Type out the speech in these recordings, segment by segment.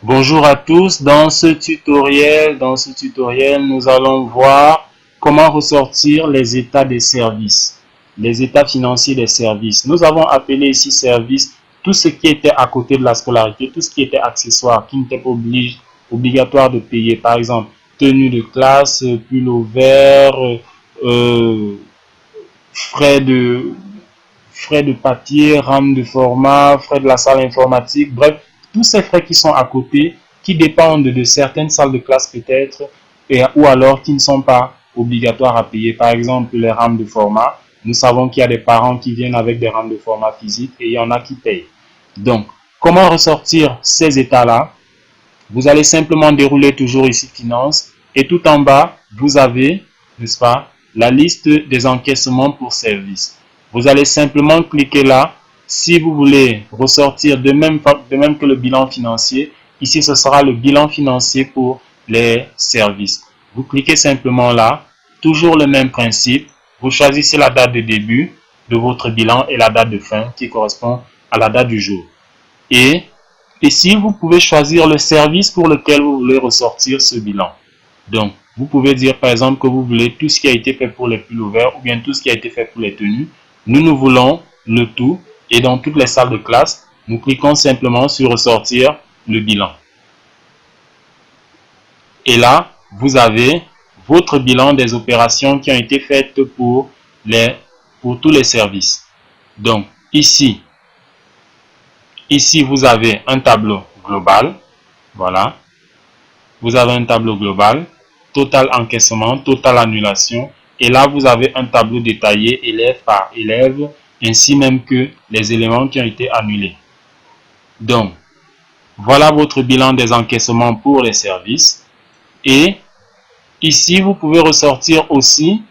Bonjour à tous, dans ce tutoriel, nous allons voir comment ressortir les états des services, les états financiers des services. Nous avons appelé ici service tout ce qui était à côté de la scolarité, tout ce qui était accessoire, qui n'était pas obligatoire de payer. Par exemple, tenue de classe, pull vert, euh, frais de, frais de papier, rame de format, frais de la salle informatique, bref, tous ces frais qui sont à côté, qui dépendent de certaines salles de classe peut-être, ou alors qui ne sont pas obligatoires à payer. Par exemple, les rames de format. Nous savons qu'il y a des parents qui viennent avec des rames de format physique et il y en a qui payent. Donc, comment ressortir ces états-là? Vous allez simplement dérouler toujours ici finance et tout en bas, vous avez, n'est-ce pas, la liste des encaissements pour service. Vous allez simplement cliquer là. Si vous voulez ressortir de même que le bilan financier, ici ce sera le bilan financier pour les services. Vous cliquez simplement là, toujours le même principe. Vous choisissez la date de début de votre bilan et la date de fin qui correspond à la date du jour. Et ici, vous pouvez choisir le service pour lequel vous voulez ressortir ce bilan. Donc, vous pouvez dire par exemple que vous voulez tout ce qui a été fait pour les pulls ouverts ou bien tout ce qui a été fait pour les tenues. Nous voulons le tout et dans toutes les salles de classe, nous cliquons simplement sur ressortir le bilan. Et là, vous avez votre bilan des opérations qui ont été faites pour tous les services. Donc, ici, vous avez un tableau global. Voilà. Vous avez un tableau global, total encaissement, total annulation. Et là, vous avez un tableau détaillé élève par élève, ainsi même que les éléments qui ont été annulés. Donc, voilà votre bilan des encaissements pour les services. Et ici, vous pouvez ressortir aussi,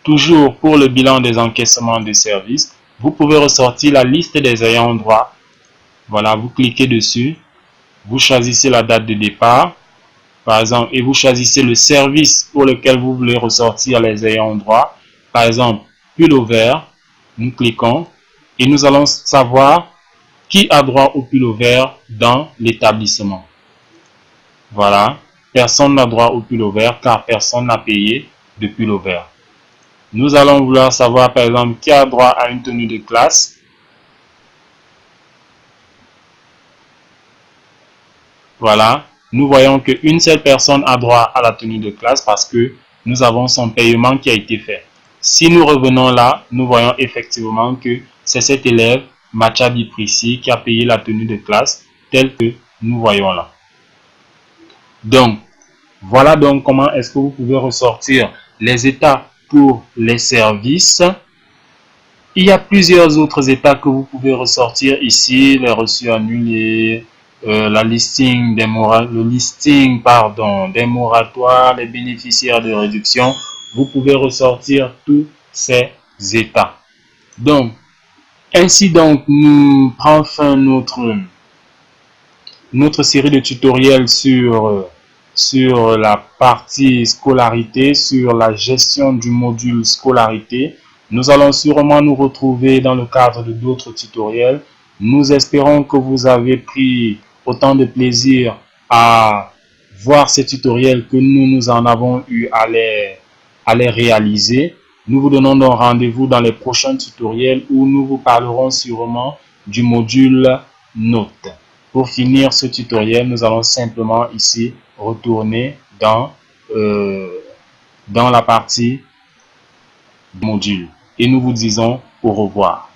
toujours pour le bilan des encaissements des services, vous pouvez ressortir la liste des ayants droit. Voilà, vous cliquez dessus, vous choisissez la date de départ, par exemple, et vous choisissez le service pour lequel vous voulez ressortir les ayants droit. Par exemple, pull vert, nous cliquons et nous allons savoir qui a droit au pull vert dans l'établissement. Voilà, personne n'a droit au pull vert car personne n'a payé de pull vert. Nous allons vouloir savoir par exemple qui a droit à une tenue de classe. Voilà, nous voyons qu'une seule personne a droit à la tenue de classe parce que nous avons son paiement qui a été fait. Si nous revenons là, nous voyons effectivement que c'est cet élève, Machabi Prissi, qui a payé la tenue de classe telle que nous voyons là. Donc, voilà donc comment est-ce que vous pouvez ressortir les états pour les services. Il y a plusieurs autres états que vous pouvez ressortir ici, les reçus annulés, le listing des moratoires, les bénéficiaires de réduction. Vous pouvez ressortir tous ces états. Donc, ainsi donc, nous prenons fin notre série de tutoriels sur la partie scolarité, sur la gestion du module scolarité. Nous allons sûrement nous retrouver dans le cadre de d'autres tutoriels. Nous espérons que vous avez pris autant de plaisir à voir ces tutoriels que nous en avons eu à les réaliser. Nous vous donnons donc rendez-vous dans les prochains tutoriels où nous vous parlerons sûrement du module notes. Pour finir ce tutoriel, nous allons simplement ici retourner dans la partie module et nous vous disons au revoir.